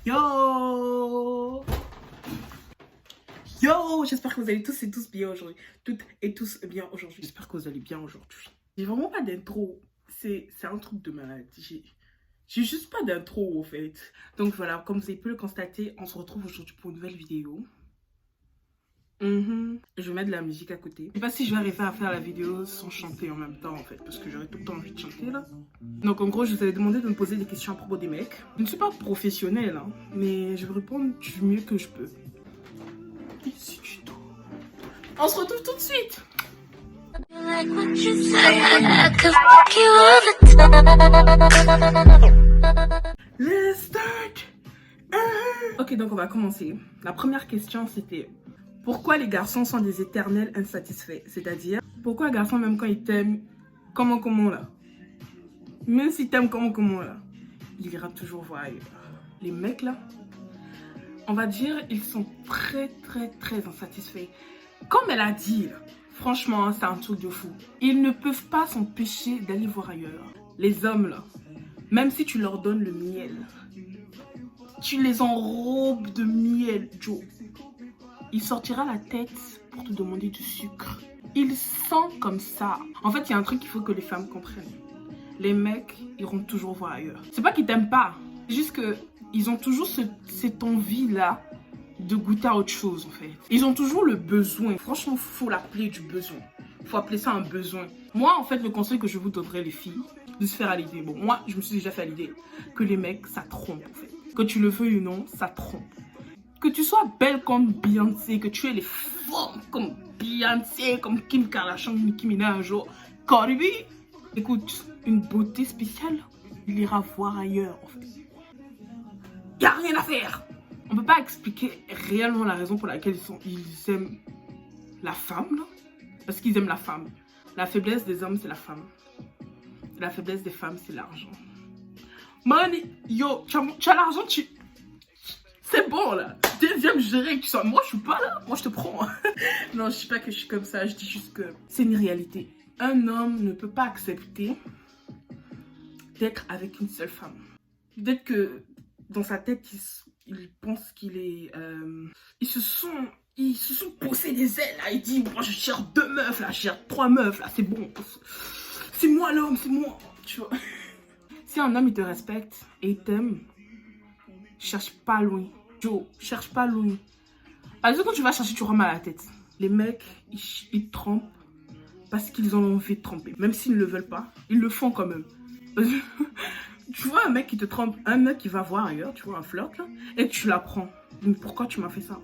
Yo! Yo! J'espère que vous allez tous et tous bien aujourd'hui. Toutes et tous bien aujourd'hui. J'espère que vous allez bien aujourd'hui. J'ai vraiment pas d'intro. C'est un truc de malade. J'ai juste pas d'intro en fait. Donc voilà, comme vous avez pu le constater, on se retrouve aujourd'hui pour une nouvelle vidéo. Je vais mettre de la musique à côté. Je sais pas si je vais arriver à faire la vidéo sans chanter en même temps en fait, parce que j'aurais tout le temps envie de chanter là. Donc en gros, je vous avais demandé de me poser des questions à propos des mecs. Je ne suis pas professionnelle, hein, mais je vais répondre du mieux que je peux. Ici du tout. On se retrouve tout de suite. Let's start. Ok, donc on va commencer. La première question c'était: pourquoi les garçons sont des éternels insatisfaits? C'est-à-dire, pourquoi un garçon, même quand il t'aime, comment là, même s'il t'aime comment là, il ira toujours voir ailleurs. Les mecs là, on va dire, ils sont très insatisfaits. Comme elle a dit, là, franchement, c'est un truc de fou. Ils ne peuvent pas s'empêcher d'aller voir ailleurs. Les hommes là, même si tu leur donnes le miel, tu les enrobes de miel, Joe. Il sortira la tête pour te demander du sucre. Ils sont comme ça. En fait, il y a un truc qu'il faut que les femmes comprennent. Les mecs iront toujours voir ailleurs. C'est pas qu'ils t'aiment pas. C'est juste qu'ils ont toujours cette envie-là de goûter à autre chose, en fait. Ils ont toujours le besoin. Franchement, faut l'appeler du besoin. Faut appeler ça un besoin. Moi, en fait, le conseil que je vous donnerais, les filles, de se faire à l'idée. Bon, moi, je me suis déjà fait à l'idée que les mecs, ça trompe, en fait. Que tu le veuilles ou non, ça trompe. Que tu sois belle comme Beyoncé, que tu aies les formes comme Beyoncé, comme Kim Kardashian, Nicki Minaj, Cardi B. Écoute, une beauté spéciale, il ira voir ailleurs, en fait. Il n'y a rien à faire. On ne peut pas expliquer réellement la raison pour laquelle ils aiment la femme, là. Parce qu'ils aiment la femme. La faiblesse des hommes, c'est la femme. La faiblesse des femmes, c'est l'argent. Man, yo, tu as l'argent, c'est bon là. Deuxième, je dirais que tu sois. Moi, je suis pas là. Moi, je te prends. Non, je dis pas que je suis comme ça. Je dis juste que c'est une réalité. Un homme ne peut pas accepter d'être avec une seule femme. Peut-être que dans sa tête, il pense qu'il est. Ils se sont poussés des ailes là. Il dit, moi, je cherche 2 meufs là. Je cherche 3 meufs là. C'est bon. C'est moi l'homme. C'est moi. Tu vois. Si un homme il te respecte et il t'aime, cherche pas loin. Joe, cherche pas loin. Parce que quand tu vas chercher, tu auras mal à la tête. Les mecs, ils trompent parce qu'ils ont envie de tromper. Même s'ils ne le veulent pas, ils le font quand même. Tu vois un mec qui te trompe, un mec qui va voir ailleurs, tu vois, un flirt là, et tu l'apprends. Mais pourquoi tu m'as fait ça?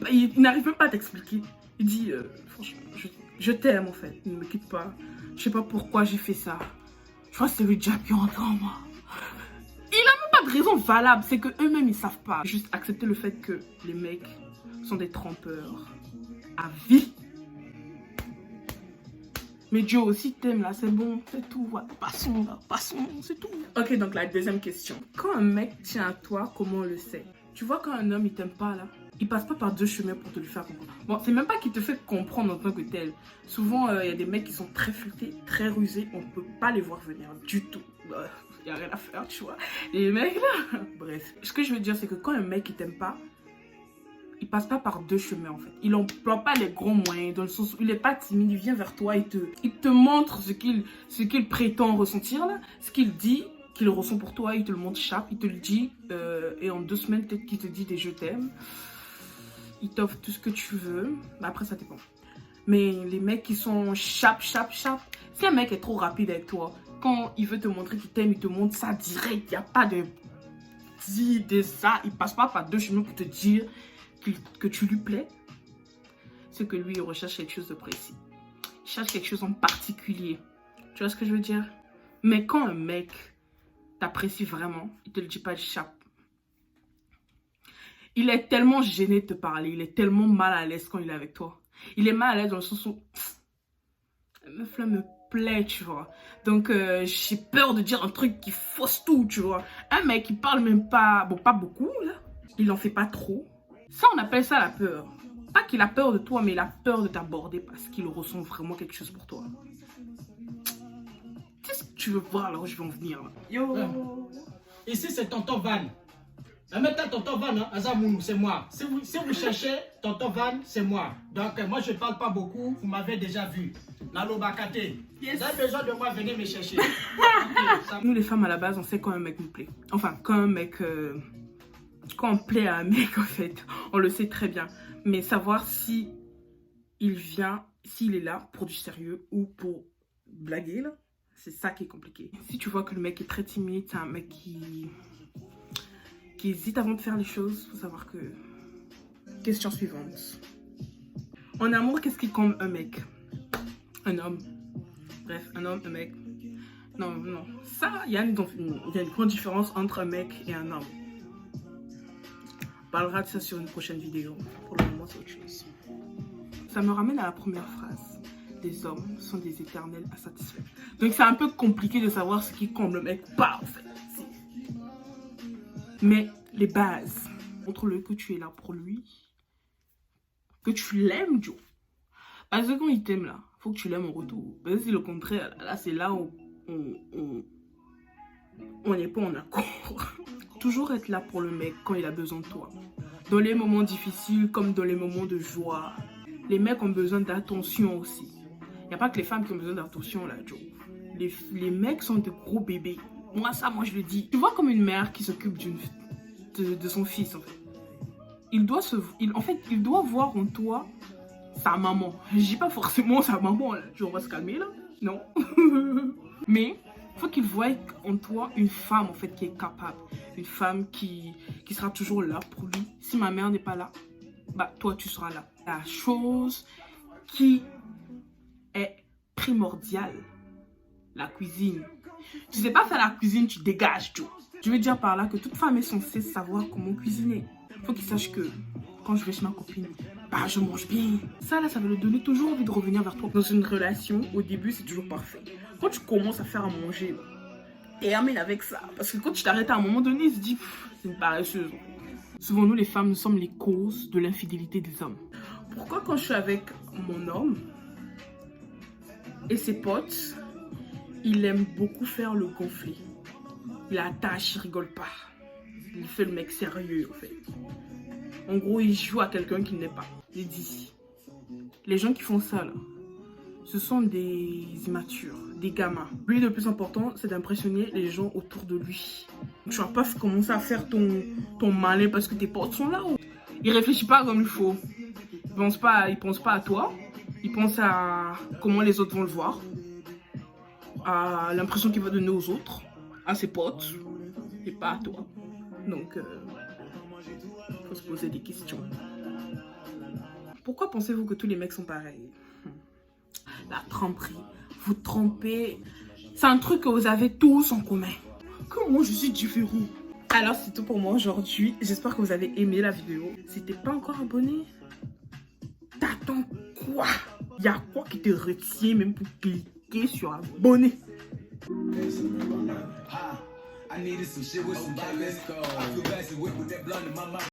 Il n'arrive même pas à t'expliquer. Il dit, franchement, je t'aime en fait, ne me quitte pas. Je sais pas pourquoi j'ai fait ça. Je crois que c'est le diable qui rentre en moi. Pas de raison valable, c'est que eux-mêmes ils savent pas. Juste accepter le fait que les mecs sont des trompeurs à vie. Mais Joe aussi t'aimes là, c'est bon, c'est tout. Voilà. Passons là, passons, c'est tout. Ok, donc la deuxième question. Quand un mec tient à toi, comment on le sait? Tu vois, quand un homme il t'aime pas là, il passe pas par 2 chemins pour te le faire comprendre. Bon, c'est même pas qu'il te fait comprendre en tant que tel. Souvent, il y a des mecs qui sont très futés, très rusés, on peut pas les voir venir du tout. Il n'y a rien à faire, tu vois. Et les mecs là, bref. Ce que je veux dire, c'est que quand un mec il t'aime pas, il passe pas par 2 chemins en fait. Il n'emploie pas les gros moyens, dans le sens où il est pas timide, il vient vers toi, il te montre ce qu'il prétend ressentir là, ce qu'il dit, qu'il ressent pour toi, il te le montre chape, il te le dit, et en 2 semaines, peut-être qu'il te dit des je t'aime. Il t'offre tout ce que tu veux, mais après ça dépend. Mais les mecs qui sont chape, si un mec est trop rapide avec toi, quand il veut te montrer qu'il t'aime, il te montre ça direct. Il n'y a pas de ça. Il passe pas par 2 chemins pour te dire que tu lui plais. C'est que lui, il recherche quelque chose de précis. Il cherche quelque chose en particulier. Tu vois ce que je veux dire? Mais quand un mec t'apprécie vraiment, il te le dit pas de chape. Il est tellement gêné de te parler. Il est tellement mal à l'aise quand il est avec toi. Il est mal à l'aise dans le sens où la meuf là me plaît, tu vois. Donc j'ai peur de dire un truc qui fausse tout, tu vois. Un mec qui parle même pas, bon pas beaucoup là, il en fait pas trop. Ça on appelle ça la peur. Pas qu'il a peur de toi, mais il a peur de t'aborder parce qu'il ressent vraiment quelque chose pour toi. Qu'est-ce que tu veux voir là où je vais en venir là? Yo. Ici c'est tonton Van. Maintenant, tonton Van, hein, Azamounou, c'est moi. Si vous cherchez tonton Van, c'est moi. Donc, moi, je ne parle pas beaucoup. Vous m'avez déjà vu. Nalo Bakate. Yes. Vous avez besoin de moi, venez me chercher. Nous, les femmes, à la base, on sait quand un mec nous plaît. Enfin, quand un mec... Quand on plaît à un mec, en fait, on le sait très bien. Mais savoir si il vient, s'il est là pour du sérieux ou pour blaguer, là, c'est ça qui est compliqué. Si tu vois que le mec est très timide, c'est un mec qui hésite avant de faire les choses, faut savoir que... Question suivante. En amour, qu'est-ce qui comble un mec? Un homme. Bref, un homme, un mec. Non. Ça, il y a une grande différence entre un mec et un homme. On parlera de ça sur une prochaine vidéo. Pour le moment, c'est autre chose. Ça me ramène à la première phrase. Des hommes sont des éternels insatisfaits. Donc c'est un peu compliqué de savoir ce qui comble le mec pas, en fait. Mais les bases, montre-le que tu es là pour lui, que tu l'aimes, Joe. Parce que quand il t'aime là, faut que tu l'aimes en retour. Parce que c'est le contraire, là c'est là où on n'est pas en accord. Toujours être là pour le mec quand il a besoin de toi. Dans les moments difficiles comme dans les moments de joie. Les mecs ont besoin d'attention aussi. Il n'y a pas que les femmes qui ont besoin d'attention là, Joe. Les mecs sont de gros bébés. Moi je le dis. Tu vois comme une mère qui s'occupe de son fils en fait. Il doit voir en toi sa maman. Je dis pas forcément sa maman là. On va se calmer là. Non. Mais il faut qu'il voie en toi une femme en fait qui est capable. Une femme qui sera toujours là pour lui. Si ma mère n'est pas là, bah toi tu seras là. La chose qui est primordiale, la cuisine. Tu sais pas faire la cuisine, tu dégages tout. Je veux dire par là que toute femme est censée savoir comment cuisiner. Faut qu'il sache que quand je vais chez ma copine, bah je mange bien. Ça là, ça va lui donner toujours envie de revenir vers toi. Dans une relation, au début, c'est toujours parfait. Quand tu commences à faire à manger, termine avec ça. Parce que quand tu t'arrêtes à un moment donné, il se dit, c'est une paresseuse. Souvent, nous les femmes, nous sommes les causes de l'infidélité des hommes. Pourquoi quand je suis avec mon homme et ses potes, il aime beaucoup faire le gonflé. Il attache, il rigole pas. Il fait le mec sérieux en fait. En gros, il joue à quelqu'un qu'il n'est pas. Il dit, les gens qui font ça là, ce sont des immatures, des gamins. Lui, le plus important, c'est d'impressionner les gens autour de lui. Tu vas pas commencer à faire ton malin parce que tes potes sont là. Il réfléchit pas comme il faut. Il pense pas à toi. Il pense à comment les autres vont le voir. À l'impression qu'il va donner aux autres. À ses potes. Et pas à toi. Donc, faut se poser des questions. Pourquoi pensez-vous que tous les mecs sont pareils? La tromperie. Vous trompez. C'est un truc que vous avez tous en commun. Comment je suis différent? Alors c'est tout pour moi aujourd'hui. J'espère que vous avez aimé la vidéo. Si t'es pas encore abonné, t'attends quoi? Il y a quoi qui te retient même pour cliquer sur abonner?